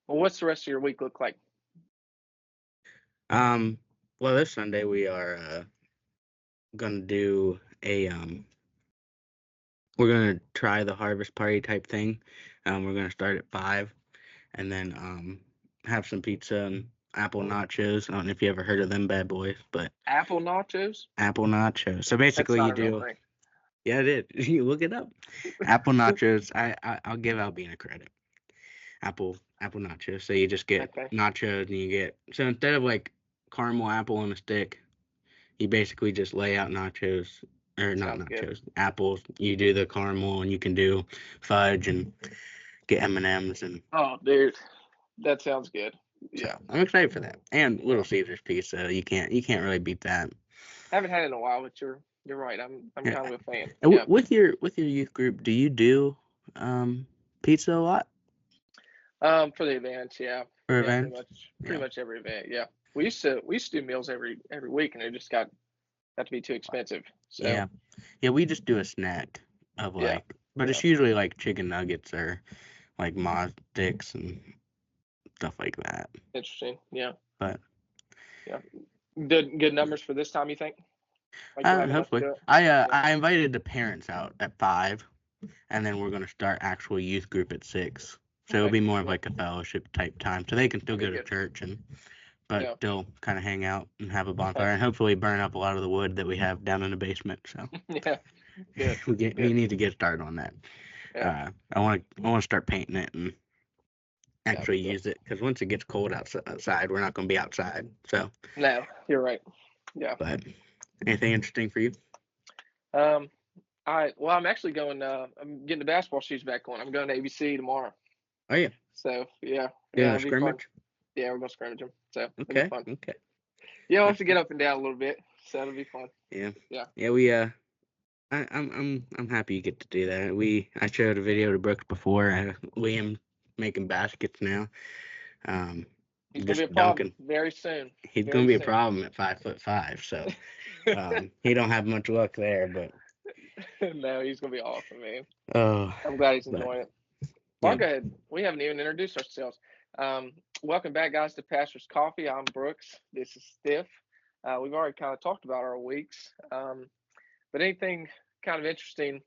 Well, what's the rest of your week look like? Um, well, this Sunday we are gonna do we're gonna try the harvest party type thing. We're gonna start at 5, and then have some pizza and apple nachos. I don't know if you ever heard of them bad boys, but Apple nachos? apple nachos. So That's basically, not you a real do. thing. Yeah, it is. You look it up. Apple nachos. I'll give Albina credit. Apple nachos. So you just get Okay, nachos and you get so instead of like caramel apple on a stick, you basically just lay out nachos or not sounds good. nachos, apples. You do the caramel and you can do fudge and get M&Ms and Oh, dude, that sounds good. so Yeah, I'm excited for that. And yeah. Little Caesars pizza. You can't really beat that. Haven't had it in a while, but you're right. I'm Yeah. kind of a fan. And Yeah. with your youth group, do you do pizza a lot For the events, yeah, for yeah, events? pretty Yeah. much every event. Yeah, we used to do meals every week, and it just got to be too expensive. So Yeah. Yeah, we just do a snack of yeah, but yeah, it's usually like chicken nuggets or like Moz sticks and stuff like that. interesting. Yeah, But yeah. Good numbers for this time, you think? Like you'll have enough to hopefully, do it. I Yeah. I invited the parents out at 5, and then we're gonna start actual youth group at 6. So it'll Okay. be more of Yeah, like a fellowship type time, so they can still that'd be go to good. church but Yeah. still kind of hang out and have a bonfire Okay. and hopefully burn up a lot of the wood that we have down in the basement. So Yeah. Good. we Good. need to get started on that. Yeah. I want to start painting it and That'd be actually cool. use it because once it gets cold outside, we're not going to be outside. So, No, you're right. Yeah. but anything interesting for you? Um. I'm actually going. I'm getting the basketball shoes back on. I'm going to ABC tomorrow. Oh yeah, So yeah, doing yeah, a it'll be fun. scrimmage. Yeah, we're gonna scrimmage them. So it'll be Okay, fun. okay, Yeah, I'll have that's to get cool. up and down a little bit. So it'll be fun. Yeah, Yeah. yeah. We I'm happy you get to do that. I showed a video to Brooks before. Liam making baskets now. Um, He's gonna be a just problem dunking. very soon. He's gonna Very be a soon. problem at 5'5". So he don't have much luck there. But No, he's gonna be awesome, man. oh, I'm glad he's but enjoying it. Well, yeah. go ahead. We haven't even introduced ourselves. Welcome back, guys, to Pastor's Coffee. I'm Brooks. This is Stiff. We've already kind of talked about our weeks, but anything kind of interesting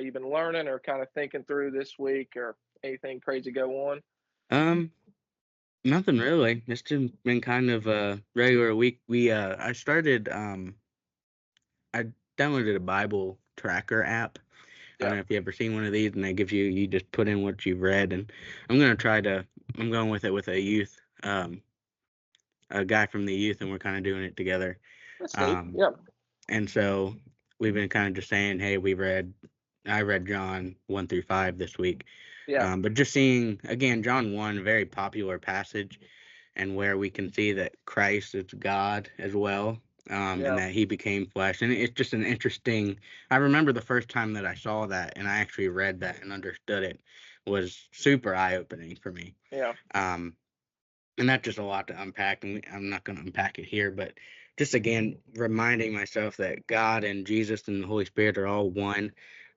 you've been learning or kind of thinking through this week, or anything crazy go on? Um, Nothing really. It's just been kind of a regular week. I downloaded a Bible tracker app. I don't Yeah. know if you ever seen one of these, and they give you just put in what you've read, and I'm gonna try to. I'm going with it with a guy from the youth, and we're kind of doing it together. That's neat. Um, Yeah. and so we've been kind of just saying, hey, I read John 1 through 5 this week. Yeah. But just seeing again, John 1, very popular passage, and where we can see that Christ is God as well, and Yeah. that He became flesh. And it's just an interesting. I remember the first time that I saw that, and I actually read that and understood it, was super eye opening for me. Yeah. Um, and that's just a lot to unpack, and I'm not going to unpack it here, but just again reminding myself that God and Jesus and the Holy Spirit are all one,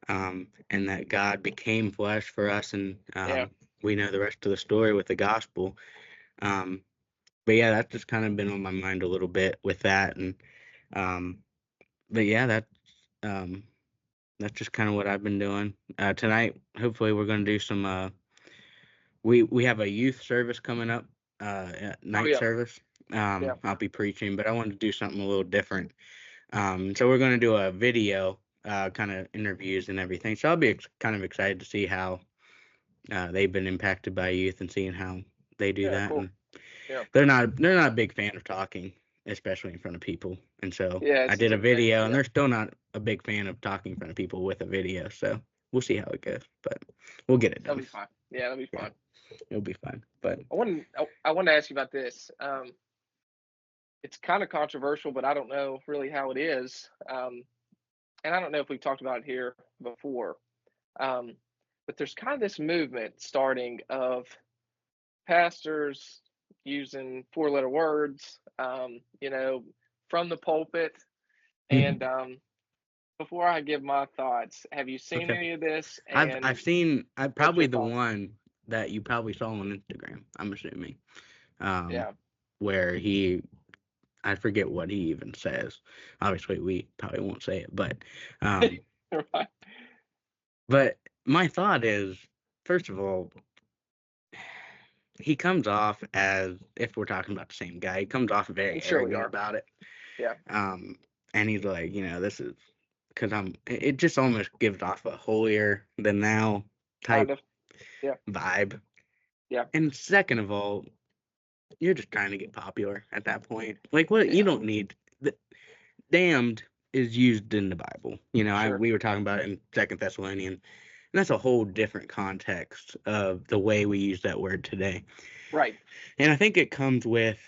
and that God became flesh for us, and Yeah. we know the rest of the story with the gospel. Um, but yeah, that's just kind of been on my mind a little bit with that, and um, but yeah, um, that's just kind of what I've been doing. Tonight, hopefully, we're going to do some. We have a youth service coming up, Oh night yeah. service. Yeah. I'll be preaching, but I wanted to do something a little different. So we're going to do a video, kind of interviews and everything. So I'll be kind of excited to see how they've been impacted by youth and seeing how they do Yeah. that. Cool. And Yeah. they're not a big fan of talking, especially in front of people. And so Yeah. I It's did a intimidating. video, and Yeah. they're still not a big fan of talking in front of people with a video. So we'll see how it goes, but we'll get it That'll done. be fine. Yeah. That'll be Yeah, fine. it'll be fine. But I wanted to ask you about this. It's kind of controversial, but I don't know really how it is. And I don't know if we've talked about it here before. Um, but there's kind of this movement starting of pastors using four-letter words, from the pulpit. And before I give my thoughts, have you seen okay. any of this? I've And seen I what's probably your the thoughts? one that you probably saw on Instagram, I'm assuming, um, Yeah. where I forget what he even says. Obviously, we probably won't say it, um, Right. but my thought is, first of all, he comes off as, if we're talking about the same guy, he comes off very I'm sure we arrogant are. about it. Yeah. Um, and he's like, this is because it just almost gives off a holier than thou Kind type of. Yeah. vibe. Yeah. And second of all, you're just trying to get popular at that point. Like, what? You Yeah. don't need the damned is used in the Bible. Sure. We were talking about it in Second Thessalonian, and that's a whole different context of the way we use that word today. Right. And I think it comes with,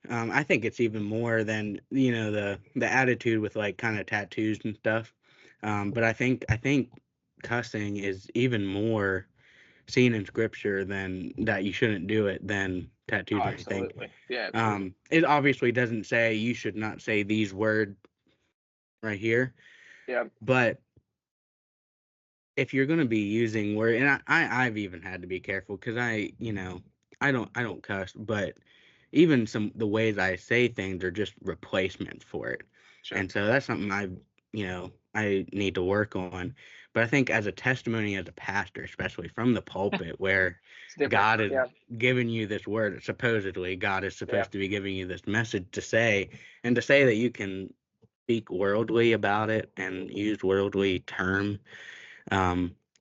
I think it's even more than the attitude with like kind of tattoos and stuff. But I think cussing is even more seen in scripture than that you shouldn't do it than Oh, tattoos or anything. absolutely. Yeah, absolutely. It obviously doesn't say you should not say these words right here, Yeah. but if you're going to be using word, and I've even had to be careful because I don't cuss, but even the ways I say things are just replacements for it. Sure. And so that's something I need to work on. But I think as a testimony as a pastor, especially from the pulpit where It's different. God is Yeah. giving you this word, supposedly God is Yeah. supposed to be giving you this message to say, and to say that you can speak worldly about it and use worldly terms,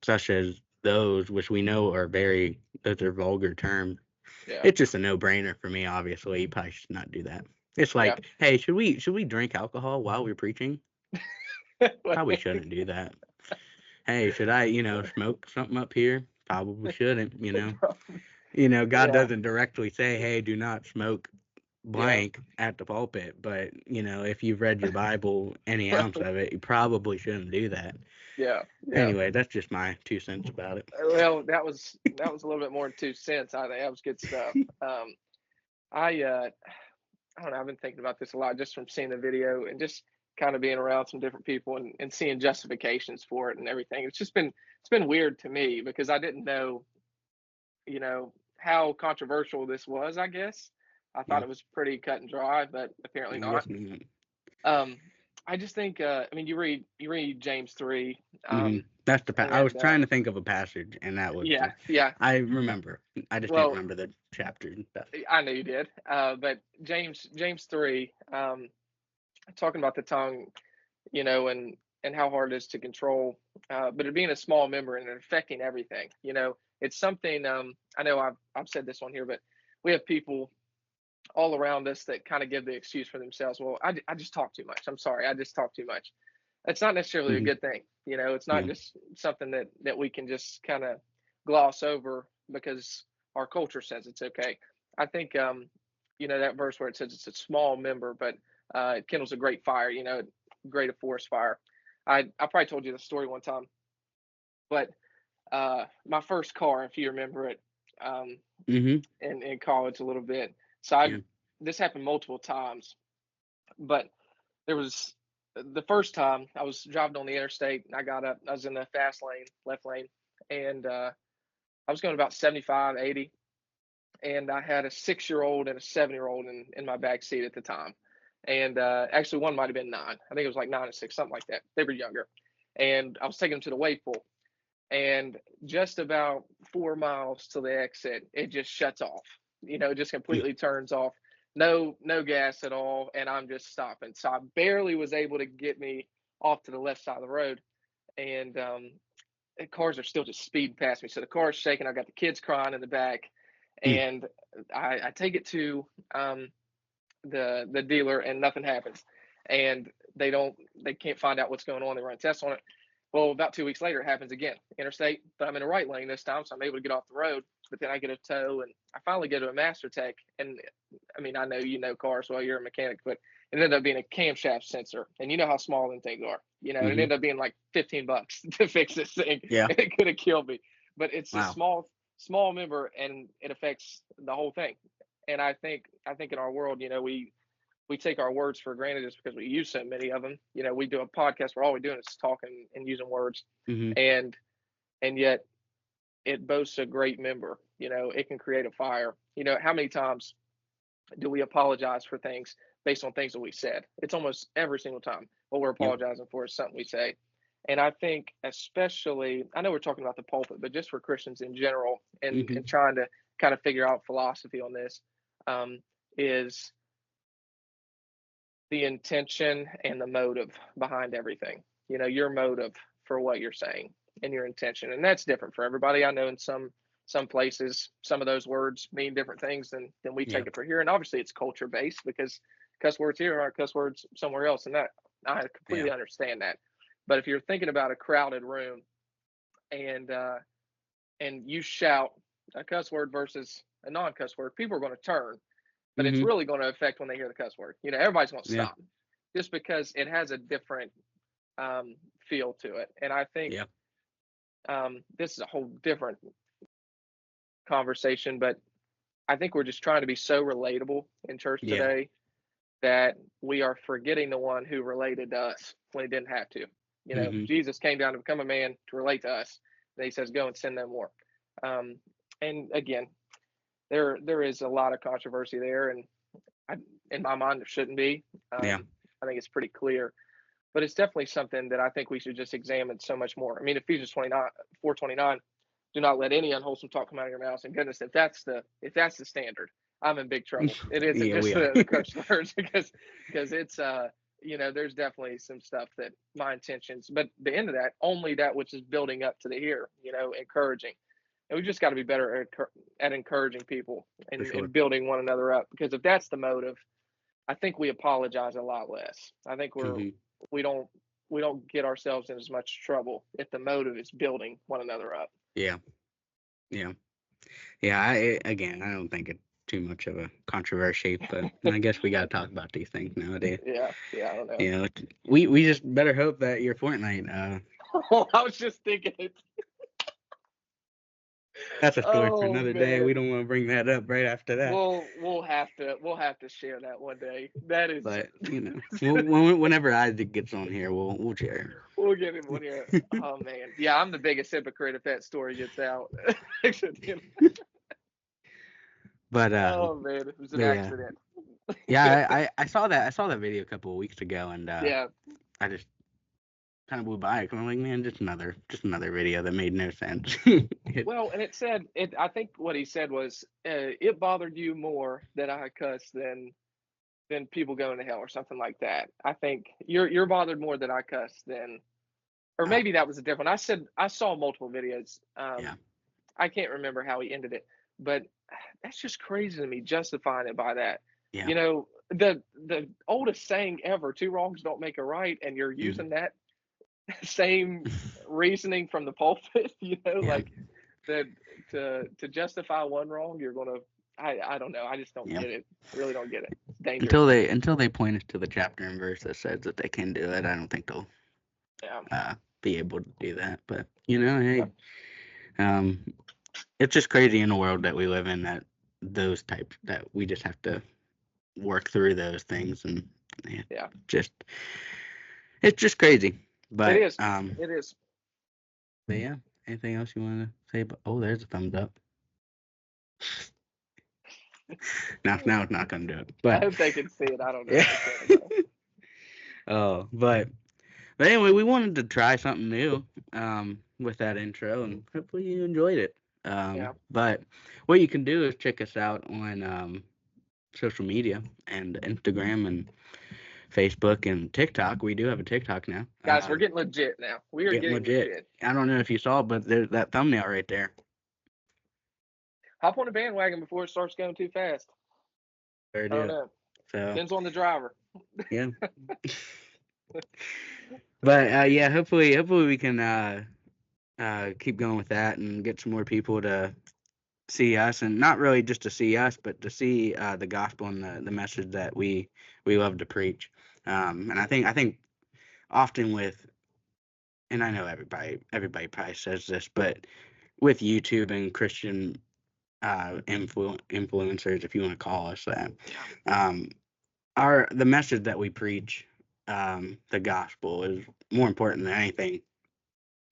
such as those which we know are those are vulgar terms. Yeah. It's just a no-brainer for me. Obviously, you probably should not do that. It's Yeah. like, hey, should we drink alcohol while we're preaching? Probably shouldn't do that. Hey, should I, smoke something up here? Probably shouldn't. God Yeah. doesn't directly say, hey, do not smoke Yeah. blank at the pulpit, but if you've read your Bible any ounce Right. of it, you probably shouldn't do that. Yeah. Yeah. Anyway, that's just my 2 cents about it. Well, that was a little bit more than 2 cents. I think that was good stuff. I don't know. I've been thinking about this a lot just from seeing the video and just kind of being around some different people and seeing justifications for it and everything. It's been weird to me because I didn't know, how controversial this was, I guess. I thought Yeah, it was pretty cut and dry, but apparently I not. guess not. Um, I just think, I mean, you read James 3, That's I was and trying to think of a passage, and that was yeah, yeah. I remember. I just didn't Well, remember the chapter and stuff. I know you did. But James 3, talking about the tongue, and how hard it is to control, but it being a small member and it affecting everything. It's something. I know I've said this on here, but we have people all around us that kind of give the excuse for themselves. Well, I just talk too much. I'm sorry, I just talk too much. It's not necessarily a Hmm. good thing. It's not Yeah. just something that we can just kind of gloss over because our culture says it's okay. I think that verse where it says it's a small member, but it kindles a great fire. Great a forest fire. I probably told you the story one time, but my first car, if you remember it, um, Hmm. in college a little bit. So Yeah. this happened multiple times, but there was the first time I was driving on the interstate and I got up. I was in the fast lane, left lane, and I was going about 75, 80, and I had a 6-year-old and a 7-year-old in my back seat at the time. And actually, one might have been 9. I think it was like 9 and 6, something like that. They were younger. And I was taking them to the wave pool. And just about 4 miles to the exit, it just shuts off. It just Yeah. completely turns off. No gas at all, and I'm just stopping. So I barely was able to get me off to the left side of the road, and cars are still just speeding past me. So the car's shaking. I got the kids crying in the back, Mm. and I take it to the dealer, and nothing happens. And they can't find out what's going on. They run tests on it. Well, about 2 weeks later, it happens again. Interstate, but I'm in the right lane this time, so I'm able to get off the road. But then I get a tow, and I finally go to a master tech. And I mean, I know you know cars, well, you're a mechanic, but it ended up being a camshaft sensor. And you know how small them things are. It Hmm. ended up being like $15 to fix this thing. Yeah. And it could have killed me. But it's a Wow. small member, and it affects the whole thing. And I think in our world, we take our words for granted just because we use so many of them. We do a podcast where all we're doing is talking and using words, Hmm. and yet it boasts a great member. It can create a fire. How many times do we apologize for things based on things that we said? It's almost every single time what we're Yep. apologizing for is something we say. And I think, especially, I know we're talking about the pulpit, but just for Christians in general, and Mm-hmm. trying to kind of figure out philosophy on this, is the intention and the motive behind everything. Your motive for what you're saying and your intention, and that's different for everybody. I know in some places, some of those words mean different things than we take Yep. it for here, and obviously it's culture based because cuss words here aren't cuss words somewhere else, and that I completely Yeah. understand that. But if you're thinking about a crowded room and you shout a cuss word versus a non-cuss word, people are going to turn, but it's Mm-hmm. really going to affect when they hear the cuss word. Everybody's going to Yeah. stop just because it has a different feel to it. And I think Yep. this is a whole different conversation, but I think we're just trying to be so relatable in church Yeah. today that we are forgetting the one who related to us when he didn't have to. Mm-hmm. Jesus came down to become a man to relate to us. And he says, "Go and sin no more." And again, there is a lot of controversy there, and in my mind, there shouldn't be. Yeah. I think it's pretty clear, but it's definitely something that I think we should just examine so much more. I mean, Ephesians 4:29, do not let any unwholesome talk come out of your mouths. And goodness, if that's the standard, I'm in big trouble. It isn't Yeah, just we are. the curse words because it's there's definitely some stuff that my intentions, but the end of that, only that which is building up to the here, encouraging. And we just got to be better at encouraging people For sure. and building one another up. Because if that's the motive, I think we apologize a lot less. I think Mm-hmm. we don't we don't get ourselves in as much trouble if the motive is building one another up. Yeah. Yeah. Yeah. Again, I don't think it's too much of a controversy, but I guess we got to talk about these things nowadays. Yeah, I don't know. We just better hope that your Fortnite. I was just thinking it. That's a story for Oh another day. man. We don't want to bring that up right after that. We'll have to share that one day. That is But whenever Isaac gets on here, we'll share. we'll get him one here. Oh man. Yeah, I'm the biggest hypocrite if that story gets out. But Oh man, it was an yeah, accident. I saw that video a couple of weeks ago, and Yeah. I just kind of blew by it. 'Cause I'm like, man, just another video that made no sense. Well, and it said it. I think what he said was it bothered you more that I cuss than people going to hell or something like that. I think you're bothered more that I cuss than, or uh, maybe that was a different. I said I saw multiple videos. yeah, I can't remember how he ended it, but that's just crazy to me. Justifying it by that, yeah, the oldest saying ever: two wrongs don't make a right, and you're mm, using that same reasosoning from the pulpit. yeah, Like that to justify one wrong, you're gonna. I don't know. I just don't yeah. get it. I really don't get it. It's dangerous. Until they point us to the chapter and verse that says that they can do it, I don't think they'll Yeah. be able to do that. But hey, Yeah. it's just crazy in the world that we live in that we just have to work through those things, and Yeah. just it's just crazy. It But is. It is. but yeah, anything else you want to say? Oh, there's a thumbs up. Now it's not gonna do it. I But hope they can see it. I don't know. yeah. I can't. Oh, but anyway, we wanted to try something new with that intro, and hopefully you enjoyed it. Yeah. But what you can do is check us out on social media and Instagram and Facebook and TikTok. We do have a TikTok now. Guys, we're getting legit now. We are Getting getting legit. legit. I don't know if you saw, but there's that thumbnail right there. Hop on the bandwagon before it starts going too fast. There I it don't is. know. So Depends on the driver. yeah. But yeah, hopefully we can keep going with that and get some more people to see us, and not really just to see us, but to see the gospel and the message that we love to preach. And I think often and I know everybody probably says this, but with YouTube and Christian influencers, if you want to call us that, um, the message that we preach, the gospel, is more important than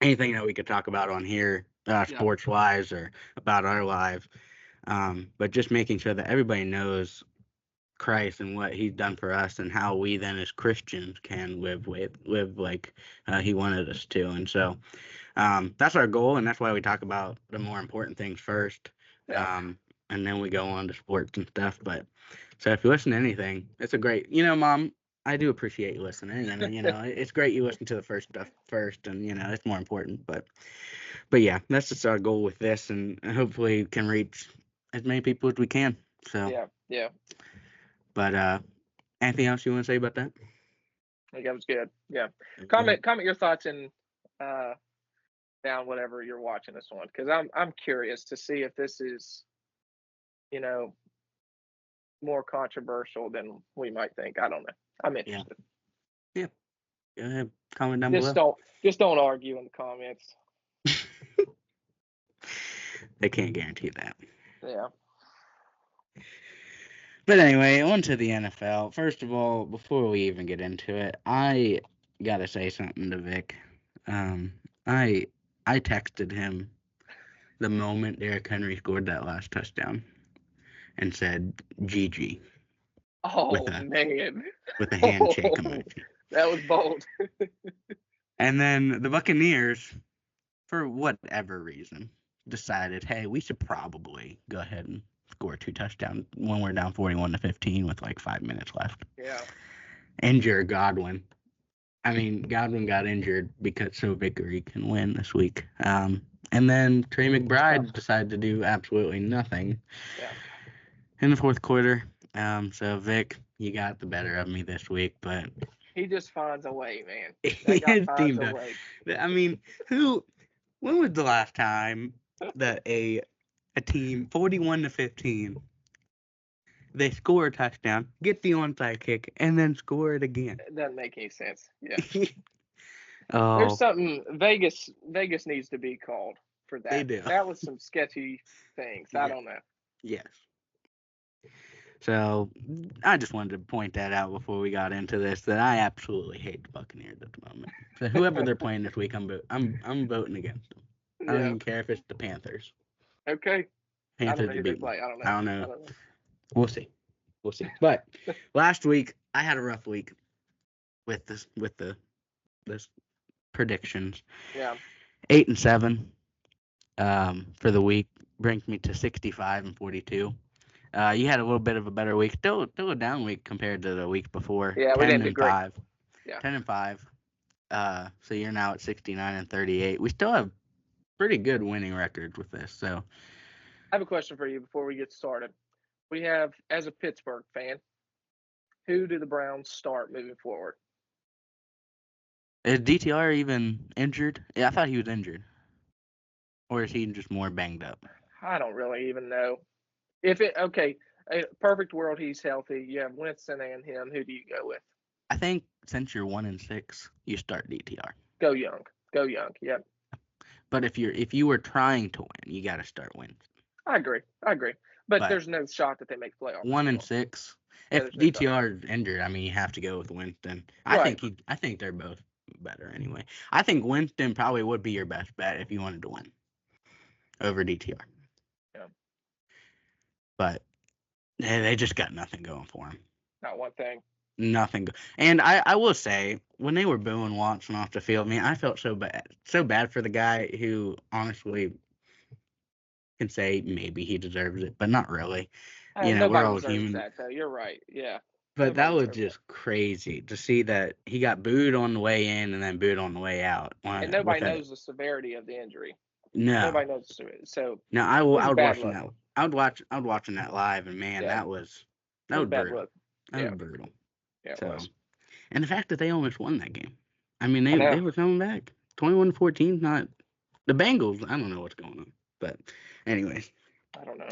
anything that we could talk about on here Yeah. sports wise or about our lives. But just making sure that everybody knows Christ and what He's done for us, and how we then as Christians can live like He wanted us to. And so that's our goal, and that's why we talk about the more important things first, Yeah. and then we go on to sports and stuff. But so if you listen to anything, it's a great, Mom, I do appreciate you listening, and it's great you listen to the first stuff first, and it's more important. But yeah, that's just our goal with this, and hopefully can reach as many people as we can. So, Yeah. Yeah. but anything else you want to say about that? I think that was good. Yeah. Okay. Comment your thoughts in uh down whatever you're watching this on, because I'm curious to see if this is, you know, more controversial than we might think. I don't know. I'm Yeah. interested. Yeah. Go ahead. Comment down Just below. don't argue in the comments. They can't guarantee that. Yeah. But anyway, on to the NFL. First of all, before we even get into it, I gotta say something to Vic. Um, I I texted him the moment Derrick Henry scored that last touchdown and said GG with Oh a man. handshake Oh, emoji. that was bold. And then the Buccaneers, for whatever reason, decided, hey, we should probably go ahead and score 2 touchdowns when we're down 41-15 with like 5 minutes left. Yeah. Injure Godwin. I mean, Godwin got injured because so Vickery can win this week. And then Trey McBride decided to do absolutely nothing Yeah. in the fourth quarter. So Vic, you got the better of me this week, but He just finds a way, man. That guy his finds team a does. way. I mean, when was the last time that a team 41-15 they score a touchdown, get the onside kick, and then score it again? It doesn't make any sense. Yeah. There's Oh, something Vegas needs to be called for they that. do. That was some sketchy things. I Yeah. don't know. Yes. So I just wanted to point that out before we got into this, that I absolutely hate the Buccaneers at the moment. So whoever they're playing this week, I'm voting against them. I don't Yeah. even care if it's the Panthers. Okay. I don't Panthers know to who they beat them. play. I don't I know. don't I know. don't know. We'll see. We'll see. But last week I had a rough week with this predictions. Yeah. 8-7 for the week brings me to 65-42. You had a little bit of a better week, still a down week compared to the week before. Yeah. We 10 didn't do and great. 5. Yeah. 10-5. So you're now at 69-38. We still have pretty good winning records with this. So I have a question for you before we get started. We have, as a Pittsburgh fan, who do the Browns start moving forward? is DTR even injured? Yeah, I thought he was injured. Or is he just more banged up? I don't really even know. If it okay, a perfect world, he's healthy. You have Winston and him. Who do you go with? I think since you're 1-6, you start DTR. Go young. Go young. Yep. But if you were trying to win, you got to start winning. I agree. I agree. But But there's no shot that they make playoffs. 1-6, Yeah, if there's no shot. DTR is injured, I mean you have to go with Winston. Right. I think they're both better anyway. I think Winston probably would be your best bet if you wanted to win over DTR. Yeah. But they just got nothing going for him. Not one thing. Nothing. And I will say, when they were booing Watson off the field, man, I felt so bad for the guy who honestly can say maybe he deserves it, but not really. We're Nobody all deserves human. that, though. You're right. Yeah. But that Nobody was deserves that. just crazy to see that he got booed on the way in and then booed on the way out. And With nobody a knows the severity of the injury. no, Nobody knows the severity. So no, it I was was bad watching luck. that. I was watching that live, and man, Yeah. that It was was bad brutal. luck. That Yeah. was brutal. Yeah, it So, was. and the fact that they almost won that game. I mean, I know. they were coming back 21-14. Not the Bengals. I don't know what's going on, but anyways, I don't know.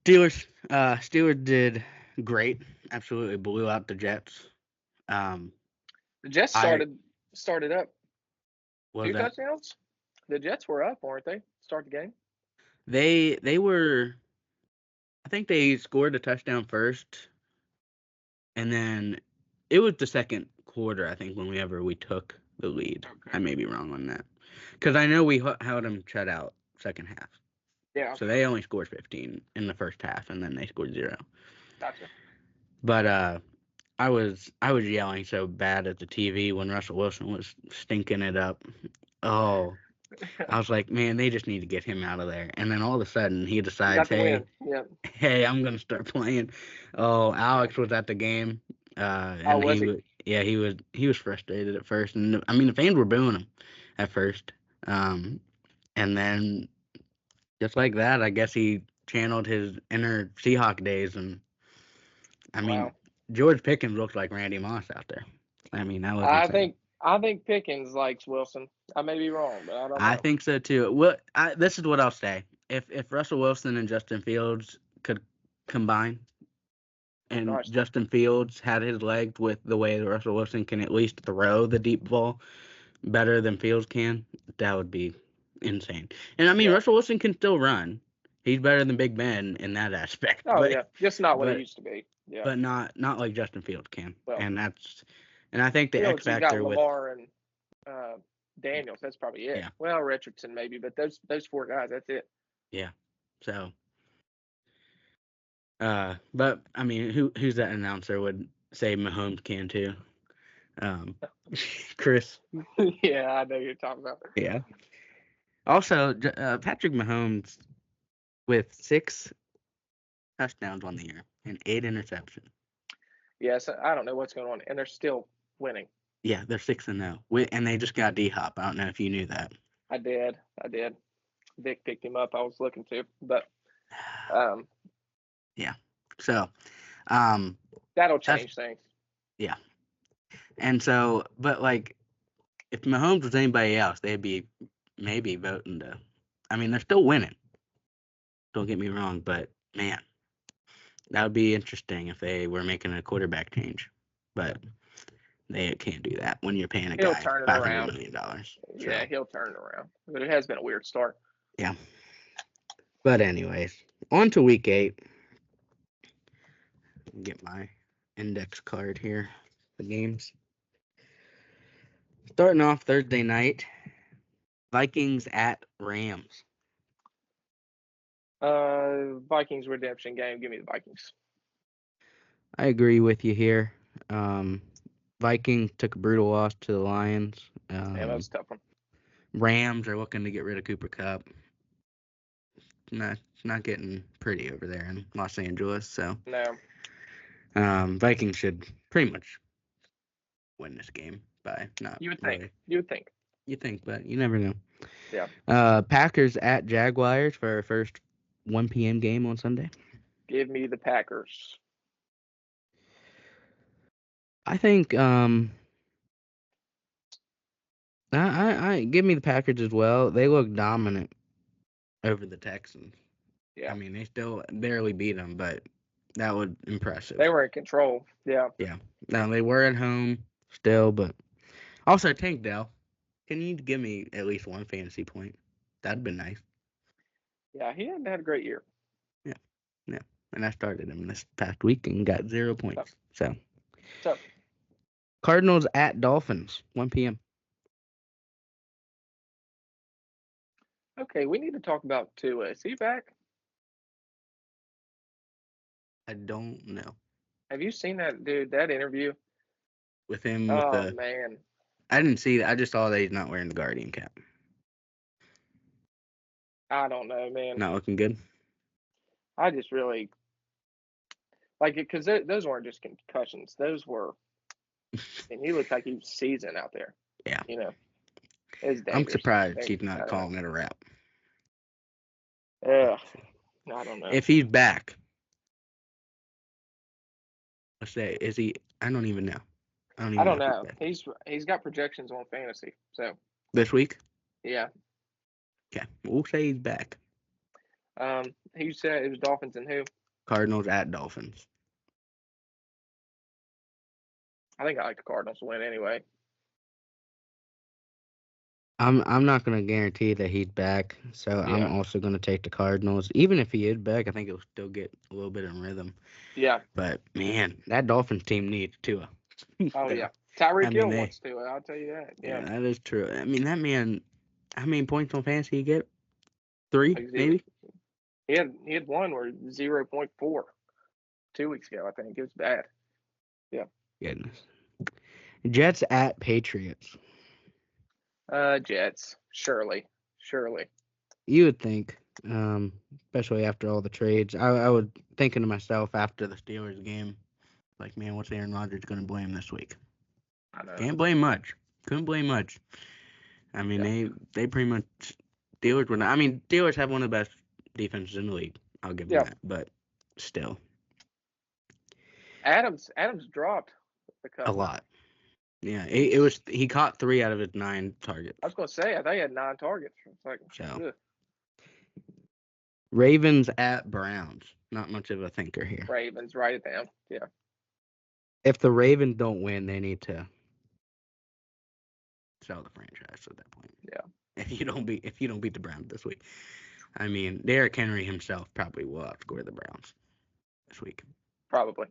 Steelers did great. Absolutely blew out the Jets. The Jets I started up was 2 that touchdowns. The Jets were up, weren't they? Start the game. they were. I think they scored a touchdown first, and then it was the second quarter. I think whenever we took the lead. I Okay. may be wrong on that. Because I know we held them shut out second half. Yeah, So they only scored 15 in the first half, and then they scored 0. gotcha. But I was yelling so bad at the TV when Russell Wilson was stinking it up. Oh, I was like, man, they just need to get him out of there. And then all of a sudden, he You decides, got the win. hey, Yeah. I'm gonna start playing. Oh, Alex was at the game, Oh, and was he? he was frustrated at first, and I mean the fans were booing him at first, and then just like that, I guess he channeled his inner Seahawk days, and I mean Wow. George Pickens looked like Randy Moss out there. I mean that was I insane. think I think Pickens likes Wilson. I may be wrong, but I don't I know. think so too. Well, this is what I'll say: if Russell Wilson and Justin Fields could combine, and Nice. Justin Fields had his legs with the way that Russell Wilson can at least throw the deep ball better than Fields can, that would be insane. And I mean, Yeah. Russell Wilson can still run. He's better than Big Ben in that aspect, Oh yeah. Just not what he but used to be. Yeah. but not like Justin Fields can. Well, And I think the X Fields, he's got factor with Lamar and uh, Daniels. That's probably it. yeah Well, Richardson maybe, but those four guys. That's it. yeah. So but I mean, who's that announcer would say Mahomes can too? Um, Chris. Yeah, I know you're talking about. Yeah. Also, Patrick Mahomes with 6 touchdowns on the year and 8 interceptions. Yes, I don't know what's going on, and they're still winning. Yeah, they're 6-0. And they just got D Hop. I don't know if you knew that. I did. I did. Vic picked him up. I was looking to, but um, Yeah. So, um, that'll that's change things. yeah. And so, but like, if Mahomes was anybody else, they'd be maybe voting to. I mean, they're still winning. Don't get me wrong, but man, that would be interesting if they were making a quarterback change. But they can't do that when you're paying a He'll guy turn it $500 around. million. Yeah, So he'll turn it around. But it has been a weird start. yeah. But anyways, on to week 8. Get my index card here. The games. Starting off Thursday night, Vikings at Rams. Vikings redemption game. Give me the Vikings. I agree with you here. Vikings took a brutal loss to the Lions. Yeah, that was a tough one. Rams are looking to get rid of Cooper Kupp. It's not getting pretty over there in Los Angeles. So No. Vikings should pretty much win this game by not You would really. think. You would think. You think, but you never know. Yeah. Packers at Jaguars for our first 1 p.m. game on Sunday. Give me the Packers. I think I give me the Packers as well. They look dominant over the Texans. Yeah. I mean, they still barely beat them, but that was impressive. They were in control. Yeah. Yeah. Now they were at home still, but also Tank Dell. Can you give me at least one fantasy point? That'd be nice. Yeah, he hadn't had a great year. Yeah. Yeah. And I started him this past week and got 0 points. So Cardinals at Dolphins, 1 p.m. Okay, we need to talk about Tua. Is he back? I don't know. Have you seen that dude? That interview With him with Oh the man, I didn't see that. I just saw that he's not wearing the Guardian cap. I don't know, man. Not looking good. I just really like it because those weren't just concussions; those were, and he looked like he was seasoned out there. Yeah. You know, it's dangerous. I'm surprised he's not calling it a wrap. Ugh, I don't know. If he's back, let's say, is he? I don't even know. I don't know. He's got projections on fantasy, so this week. Yeah. Okay, we'll say he's back. He said it was Dolphins and who? Cardinals at Dolphins. I think I like the Cardinals to win anyway. I'm not going to guarantee that he's back, so Yeah. I'm also going to take the Cardinals. Even if he is back, I think he'll still get a little bit in rhythm. Yeah. But man, that Dolphins team needs Tua. Oh yeah, Tyreek Hill wants Tua. I'll tell you that. Yeah, that is true. I mean, that man. how many points on fantasy you get? 3, Like maybe? he had one where 0.4 2 weeks ago. I think it was bad. Yeah. Goodness. Jets at Patriots. Jets. Surely. You would think, especially after all the trades. I would thinking to myself after the Steelers game, like, man, what's Aaron Rodgers going to blame this week? I know. Can't blame much. Couldn't blame much. I mean, Yeah. they pretty much Steelers were not. I mean, Steelers have one of the best defenses in the league. I'll give them Yeah. that, but still Adams dropped a a couple. lot. Yeah, it was. He caught 3 out of his 9 targets. I was gonna say I think he had 9 targets. It's like So ugh. Ravens at Browns. Not much of a thinker here. Ravens, write it down. Yeah. If the Ravens don't win, they need to sell the franchise at that point. Yeah. If you don't beat the Browns this week, I mean, Derrick Henry himself probably will outscore the Browns this week. Probably.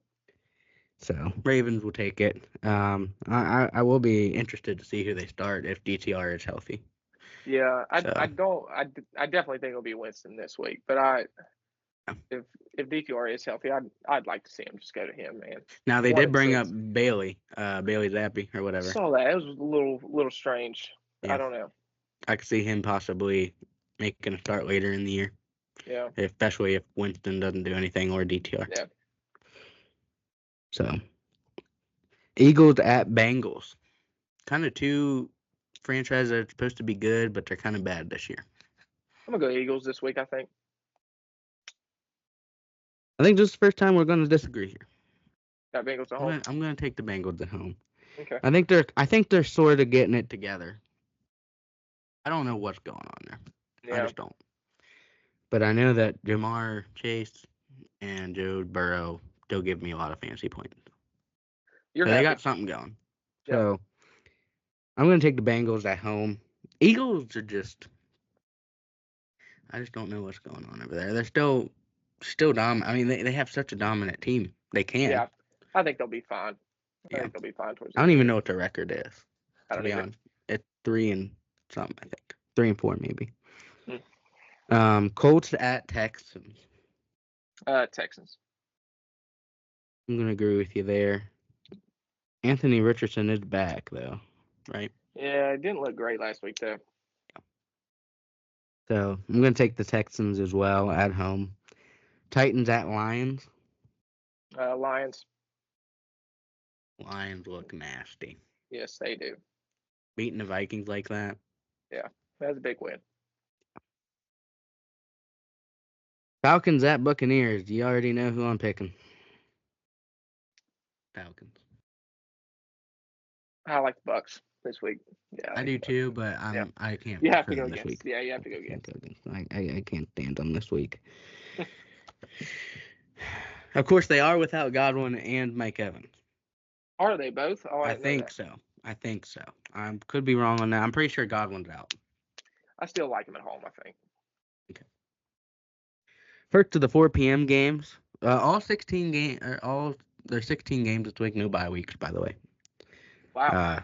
So Ravens will take it. I will be interested to see who they start if DTR is healthy. Yeah, I So definitely think it'll be Winston this week, but if DTR is healthy, I'd like to see him just go to him, man. now they 1 did and bring 6. up Bailey Zappi or I whatever. saw that. It was a little strange. Yeah. I don't know. I could see him possibly making a start later in the year. Yeah. Especially if Winston doesn't do anything or DTR. Yeah. So Eagles at Bengals. Kind of two franchises that are supposed to be good, but they're kind of bad this year. I'm gonna go Eagles this week, I think. I think this is the first time we're going to disagree here. Got Bengals at home. I'm going to take the Bengals at home. Okay. I think they're sort of getting it together. I don't know what's going on there. Yeah. I just don't. But I know that Jamar Chase and Joe Burrow still give me a lot of fantasy points. You're So happy. they got something going. Yep. So I'm going to take the Bengals at home. Eagles are just, I just don't know what's going on over there. They're still dominant. I mean, they have such a dominant team. They can. Yeah. I think they'll be fine. Yeah. I think they'll be fine towards the I don't end. even know what their record is. I To don't be either. honest, it's 3 and something. I think 3 and 4 maybe. Hmm. Colts at Texans. Texans. I'm gonna agree with you there. Anthony Richardson is back though, right? Yeah, it didn't look great last week though. So I'm gonna take the Texans as well at home. Titans at Lions. Lions. Lions look nasty. Yes, they do. Beating the Vikings like that. Yeah, that's a big win. Falcons at Buccaneers. You already know who I'm picking. Falcons. I like the Bucks this week. Yeah, I do too, but I can't. You have to for go them this against. week. Yeah, you have to go against. I can't stand them this week. Of course, they are without Godwin and Mike Evans. Are they both? Oh, I didn't know think that. so. I could be wrong on that. I'm pretty sure Godwin's out. I still like them at home, I think. Okay. First to the 4 p.m. games. All 16 there's 16 games this week. No bye weeks, by the way. Wow.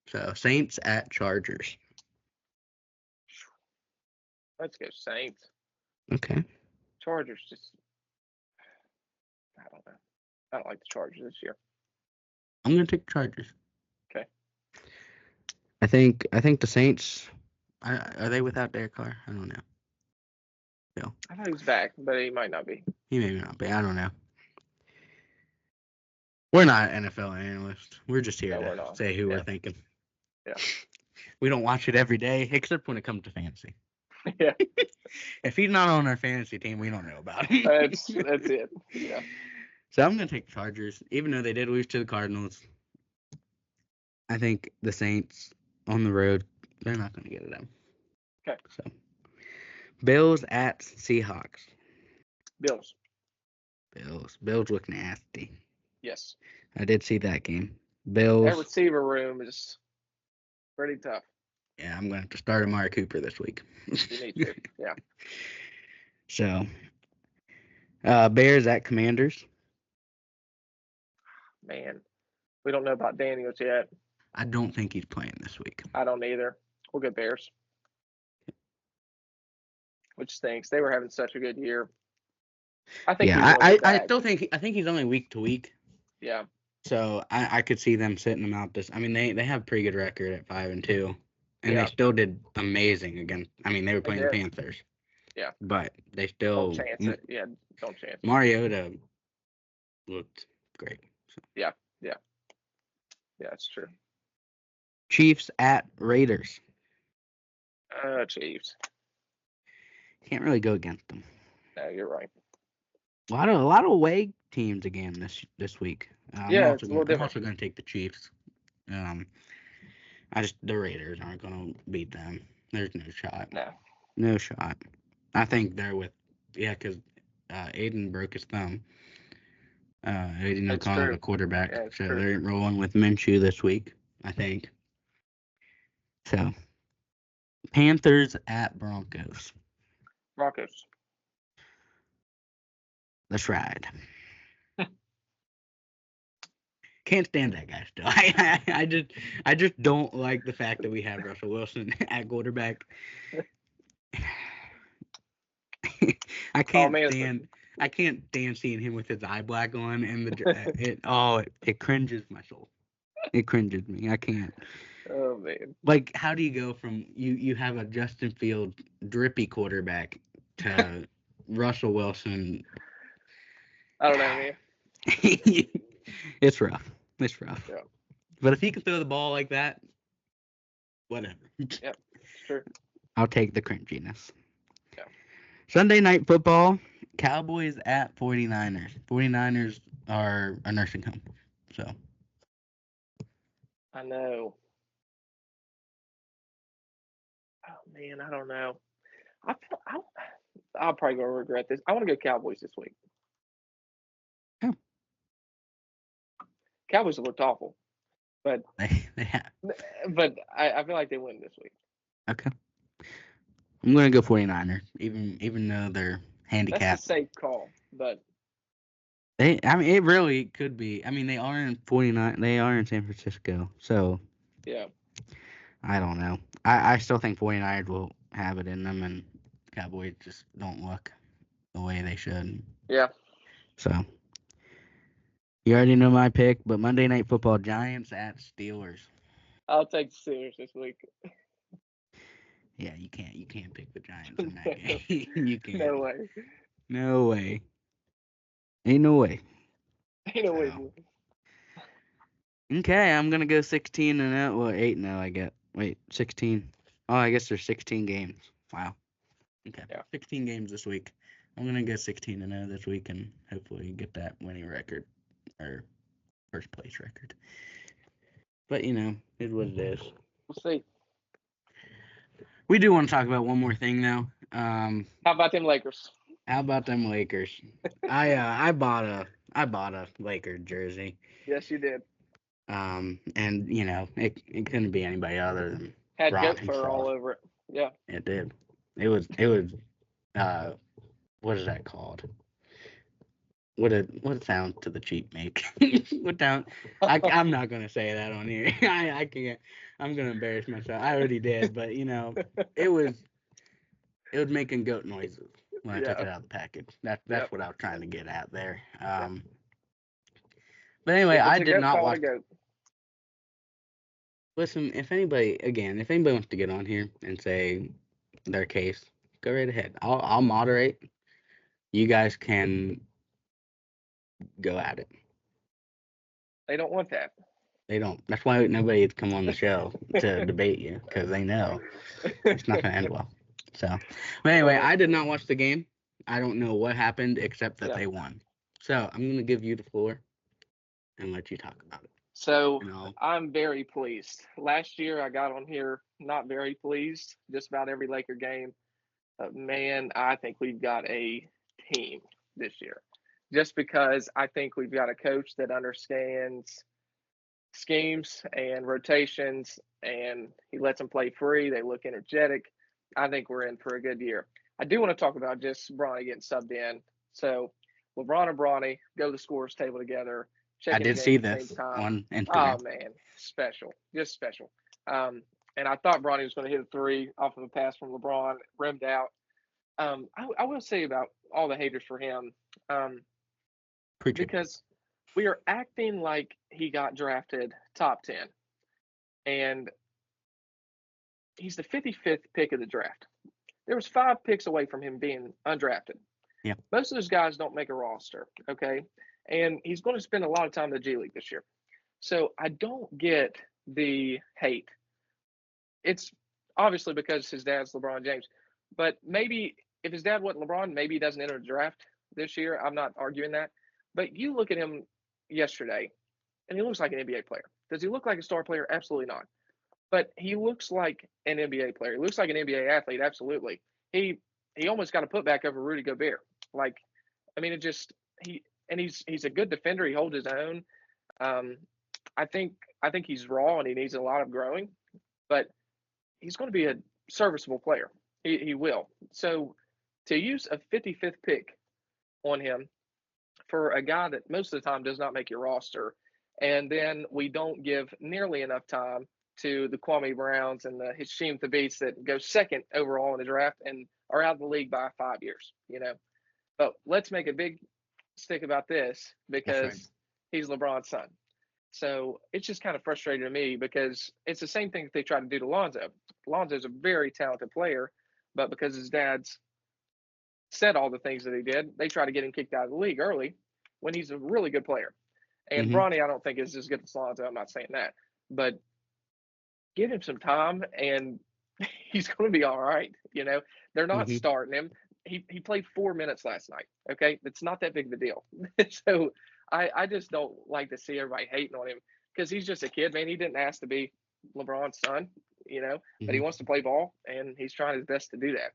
So Saints at Chargers. Let's go Saints. Okay. Chargers just. I don't know. I don't like the Chargers this year. I'm gonna take the Chargers. Okay. I think the Saints. Are they without Derek Carr? I don't know. No. I thought he was back, but he might not be. He may not be. I don't know. We're not NFL analysts. We're just here to say who we're thinking. Yeah. We don't watch it every day, except when it comes to fantasy. Yeah. If he's not on our fantasy team, we don't know about him. That's it. Yeah. So I'm going to take the Chargers, even though they did lose to the Cardinals. I think the Saints on the road, they're not going to get it done. Okay. So Bills at Seahawks. Bills. Bills look nasty. Yes. I did see that game. Bills. That receiver room is pretty tough. Yeah, I'm going to have to start Amari Cooper this week. You need to. Yeah. So, Bears at Commanders. Man, we don't know about Daniels yet. I don't think he's playing this week. I don't either. We'll get Bears. which stinks. They were having such a good year. I think he's Yeah, going to get I back. still think he's only week to week. Yeah. So I could see them sitting them out this. I mean, they have a pretty good record at 5-2, and they Yeah. still did amazing against. I mean, they were They playing the did. Panthers. Yeah. But they Don't still chance it. Yeah. Don't chance it. Mariota looked great. So. Yeah. Yeah. Yeah. It's true. Chiefs at Raiders. Chiefs. Can't really go against them. No, you're right. A lot of away teams again this week. Yeah, it's a little I'm different. also going to take the Chiefs. The Raiders aren't going to beat them. There's no shot. No shot. I think they're because Aiden broke his thumb. Aiden O'Connell, the quarterback. Yeah, so true. they're rolling with Minshew this week, I think. So, Panthers at Broncos. Broncos. Let's ride. Can't stand that guy still. I just don't like the fact that we have Russell Wilson at quarterback. I can't stand seeing him with his eye black on and it cringes my soul. It cringes me. I can't. Oh man. Like, how do you go from you have a Justin Fields drippy quarterback to Russell Wilson? I don't know, man. It's rough. It's rough. Yeah. But if he can throw the ball like that, whatever. Yep, sure. I'll take the cringiness. Yeah. Sunday night football, Cowboys at 49ers. 49ers are a nursing home. So. I know. Oh man, I don't know. I'll probably gonna regret this. I want to go Cowboys this week. Oh. Cowboys have looked awful, but they have. But I feel like they win this week. Okay. I'm gonna go 49ers, even though they're handicapped. That's a safe call, but it really could be. I mean, they are in 49. They are in San Francisco, so yeah. I don't know. I still think 49ers will have it in them, and Cowboys just don't look the way they should. Yeah. So you already know my pick, but Monday Night Football, Giants at Steelers. I'll take the Steelers this week. Yeah, you can't pick the Giants in that game. You can't. No way. No way. Ain't no way. Ain't no way. Okay, I'm gonna go 16-0. Well, 8-0, I get. Wait, 16. Oh, I guess there's 16 games. Wow. Okay. Yeah. 16 games this week. I'm gonna go 16-0 this week and hopefully get that winning record or first place record. But it's what it is. We'll see. We do want to talk about one more thing though. How about them Lakers? How about them Lakers? I bought a Lakers jersey. Yes, you did. And it couldn't be anybody other than had Rob goat fur himself. all over it. Yeah. It did. It was what is that called? What sound to the cheap make? What sound? I'm not gonna say that on here. I can't. I'm gonna embarrass myself. I already did, but it was making goat noises when I took it out of the package. That's what I was trying to get at there. But anyway, I did not watch. Listen, if anybody wants to get on here and say their case, go right ahead. I'll moderate. You guys can go at it. They don't want that. They don't. That's why nobody's come on the show to debate you, because they know it's not going to end well. So, but anyway, I did not watch the game. I don't know what happened except that they won. So I'm going to give you the floor and let you talk about it. So I'm very pleased. Last year I got on here not very pleased just about every Laker game. But man, I think we've got a team this year. Just because I think we've got a coach that understands schemes and rotations, and he lets them play free. They look energetic. I think we're in for a good year. I do want to talk about just Bronny getting subbed in. So LeBron and Bronny go to the scores table together. I did see this on Instagram. Oh man, special, just special. And I thought Bronny was going to hit a three off of a pass from LeBron, rimmed out. I will say about all the haters for him, um, Preach it. because we are acting like he got drafted top 10, and he's the 55th pick of the draft. There was 5 picks away from him being undrafted. Yeah. Most of those guys don't make a roster, okay? And he's going to spend a lot of time in the G League this year. So I don't get the hate. It's obviously because his dad's LeBron James, but maybe if his dad wasn't LeBron, maybe he doesn't enter the draft this year. I'm not arguing that. But you look at him yesterday, and he looks like an NBA player. Does he look like a star player? Absolutely not. But he looks like an NBA player. He looks like an NBA athlete. Absolutely. He he almost got a putback over Rudy Gobert. Like, I mean, it just he's a good defender. He holds his own. Um, I think I think he's raw and he needs a lot of growing, but he's going to be a serviceable player. He will. So to use a 55th pick on him for a guy that most of the time does not make your roster, and then we don't give nearly enough time to the Kwame Browns and the Hashim Thabits that go second overall in the draft and are out of the league by 5 years. But let's make a big stick about this That's right. because he's LeBron's son. So it's just kind of frustrating to me because it's the same thing that they try to do to Lonzo. Lonzo's a very talented player, but because his dad's said all the things that he did, they try to get him kicked out of the league early when he's a really good player. And Mm-hmm. Bronny, I don't think is as good as Lonzo. I'm not saying that, but give him some time and he's going to be all right. They're not Mm-hmm. starting him. He played 4 minutes last night. Okay, it's not that big of a deal. So I just don't like to see everybody hating on him because he's just a kid, man. He didn't ask to be LeBron's son, but he Mm-hmm. wants to play ball and he's trying his best to do that.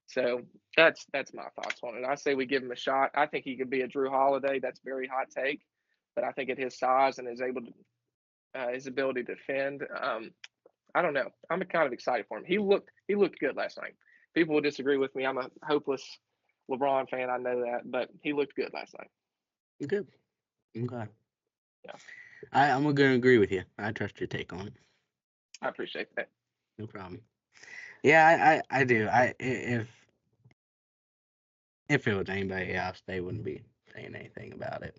So that's my thoughts on it. I say we give him a shot. I think he could be a Drew Holiday. That's a very hot take, but I think at his size and his ability to defend, I don't know. I'm kind of excited for him. He looked good last night. People will disagree with me. I'm a hopeless LeBron fan. I know that, but he looked good last night. Good. Okay. Yeah, I'm going to agree with you. I trust your take on it. I appreciate that. No problem. Yeah, I do. If it was anybody else, they wouldn't be saying anything about it.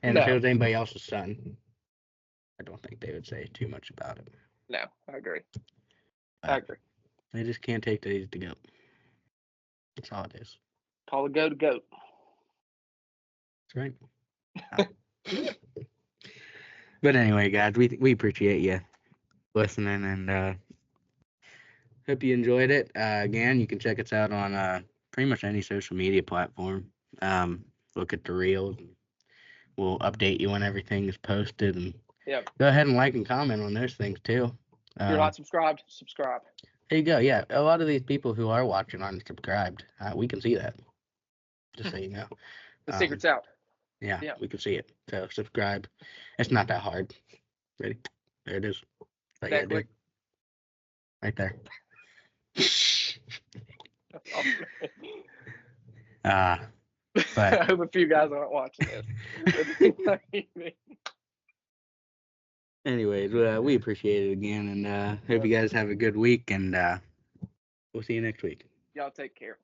And if it No, was anybody else's son, I don't think they would say too much about it. no, I agree. I But agree. they just can't take the easy to go. That's all it is. Call a goat a goat. That's right. But anyway, guys, we appreciate you listening and hope you enjoyed it. Again, you can check us out on pretty much any social media platform. Look at the reels. We'll update you when everything is posted, and Yep. go ahead and like and comment on those things too. If you're not subscribed, subscribe. There you go. Yeah, a lot of these people who are watching aren't subscribed. We can see that. Just so you know. The secret's out. Yeah, Yeah. we can see it. So subscribe. It's not that hard. Ready? There it is. That's That quick. right there. But I hope a few guys aren't watching this. anyways, we appreciate it again, and hope you guys have a good week, and we'll see you next week. Y'all take care.